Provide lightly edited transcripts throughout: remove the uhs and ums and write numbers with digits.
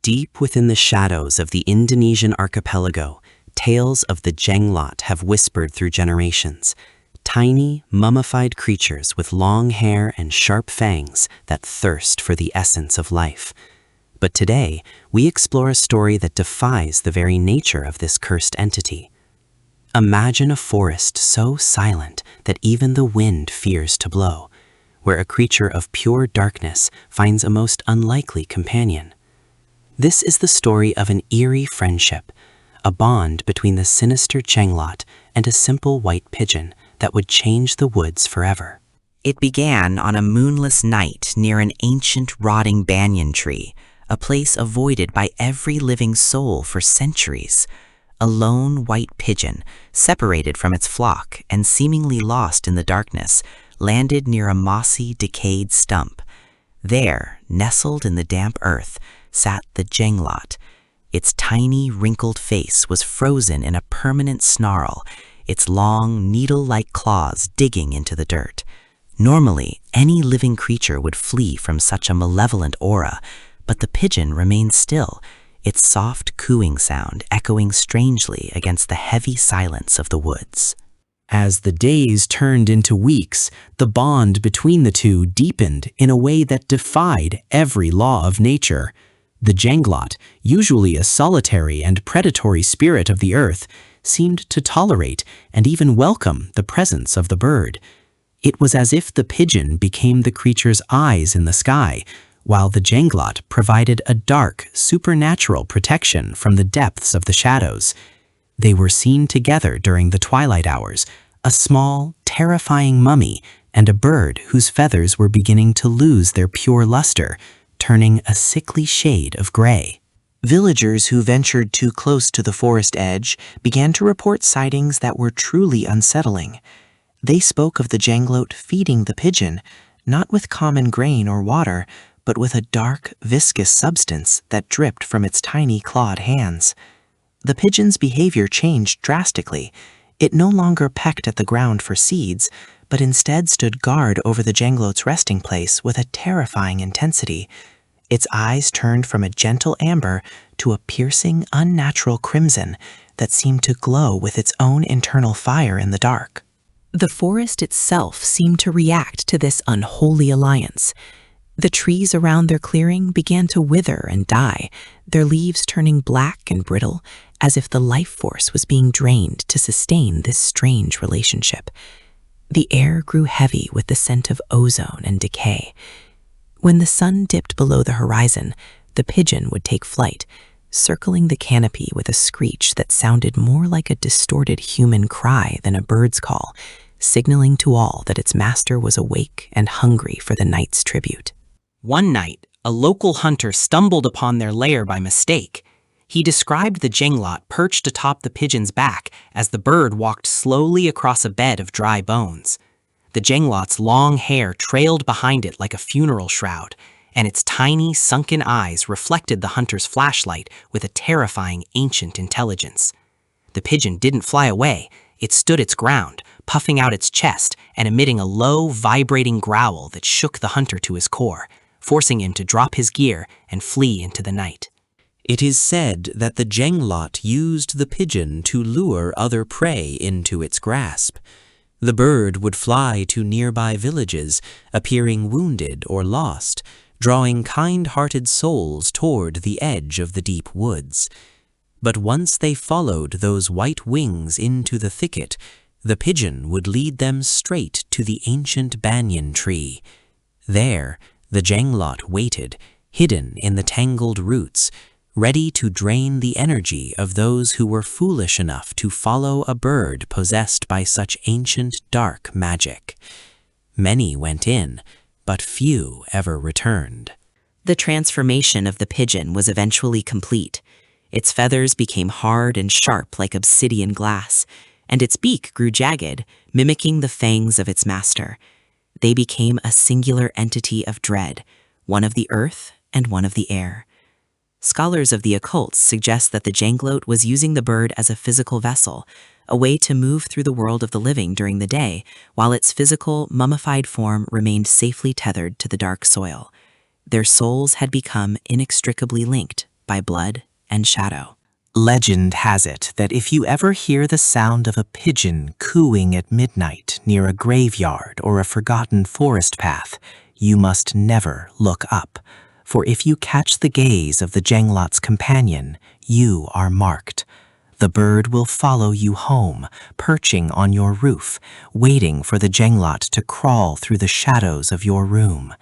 Deep within the shadows of the Indonesian archipelago, tales of the Jenglot have whispered through generations. Tiny, mummified creatures with long hair and sharp fangs that thirst for the essence of life. But today, we explore a story that defies the very nature of this cursed entity. Imagine a forest so silent that even the wind fears to blow, where a creature of pure darkness finds a most unlikely companion. This is the story of an eerie friendship, a bond between the sinister Jenglot and a simple white pigeon that would change the woods forever. It began on a moonless night near an ancient rotting banyan tree, a place avoided by every living soul for centuries. A lone white pigeon, separated from its flock and seemingly lost in the darkness, landed near a mossy, decayed stump. There, nestled in the damp earth, sat the Jenglot. Its tiny, wrinkled face was frozen in a permanent snarl, its long, needle-like claws digging into the dirt. Normally, any living creature would flee from such a malevolent aura, but the pigeon remained still, its soft cooing sound echoing strangely against the heavy silence of the woods. As the days turned into weeks, the bond between the two deepened in a way that defied every law of nature. The Jenglot, usually a solitary and predatory spirit of the earth, seemed to tolerate and even welcome the presence of the bird. It was as if the pigeon became the creature's eyes in the sky, while the Jenglot provided a dark, supernatural protection from the depths of the shadows. They were seen together during the twilight hours, a small, terrifying mummy and a bird whose feathers were beginning to lose their pure luster, turning a sickly shade of gray. Villagers who ventured too close to the forest edge began to report sightings that were truly unsettling. They spoke of the Jenglot feeding the pigeon, not with common grain or water, but with a dark, viscous substance that dripped from its tiny clawed hands. The pigeon's behavior changed drastically. It no longer pecked at the ground for seeds, but instead stood guard over the Jenglot's resting place with a terrifying intensity. Its eyes turned from a gentle amber to a piercing, unnatural crimson that seemed to glow with its own internal fire in the dark. The forest itself seemed to react to this unholy alliance. The trees around their clearing began to wither and die, their leaves turning black and brittle, as if the life force was being drained to sustain this strange relationship. The air grew heavy with the scent of ozone and decay. When the sun dipped below the horizon, the pigeon would take flight, circling the canopy with a screech that sounded more like a distorted human cry than a bird's call, signaling to all that its master was awake and hungry for the night's tribute. One night, a local hunter stumbled upon their lair by mistake. He described the Jenglot perched atop the pigeon's back as the bird walked slowly across a bed of dry bones. The Jenglot's long hair trailed behind it like a funeral shroud, and its tiny, sunken eyes reflected the hunter's flashlight with a terrifying ancient intelligence. The pigeon didn't fly away. It stood its ground, puffing out its chest and emitting a low, vibrating growl that shook the hunter to his core, forcing him to drop his gear and flee into the night. It is said that the Jenglot used the pigeon to lure other prey into its grasp. The bird would fly to nearby villages, appearing wounded or lost, drawing kind-hearted souls toward the edge of the deep woods. But once they followed those white wings into the thicket, the pigeon would lead them straight to the ancient banyan tree. There, the Jenglot waited, hidden in the tangled roots, ready to drain the energy of those who were foolish enough to follow a bird possessed by such ancient dark magic. Many went in, but few ever returned. The transformation of the pigeon was eventually complete. Its feathers became hard and sharp like obsidian glass, and its beak grew jagged, mimicking the fangs of its master. They became a singular entity of dread, one of the earth and one of the air. Scholars of the occult suggest that the Jenglot was using the bird as a physical vessel, a way to move through the world of the living during the day, while its physical, mummified form remained safely tethered to the dark soil. Their souls had become inextricably linked, by blood and shadow. Legend has it that if you ever hear the sound of a pigeon cooing at midnight near a graveyard or a forgotten forest path, you must never look up, for if you catch the gaze of the Jenglot's companion, you are marked. The bird will follow you home, perching on your roof, waiting for the Jenglot to crawl through the shadows of your room.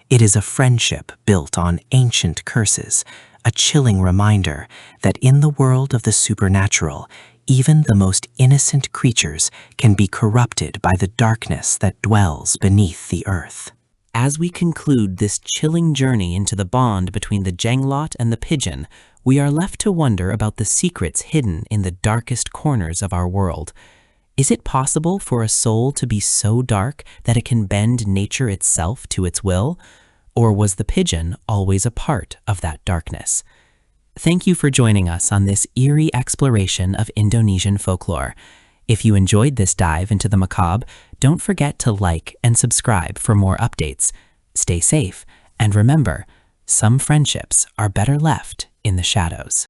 It is a friendship built on ancient curses, a chilling reminder that in the world of the supernatural, even the most innocent creatures can be corrupted by the darkness that dwells beneath the earth. As we conclude this chilling journey into the bond between the Jenglot and the pigeon, we are left to wonder about the secrets hidden in the darkest corners of our world. Is it possible for a soul to be so dark that it can bend nature itself to its will? Or was the pigeon always a part of that darkness? Thank you for joining us on this eerie exploration of Indonesian folklore. If you enjoyed this dive into the macabre, don't forget to like and subscribe for more updates. Stay safe, and remember, some friendships are better left in the shadows.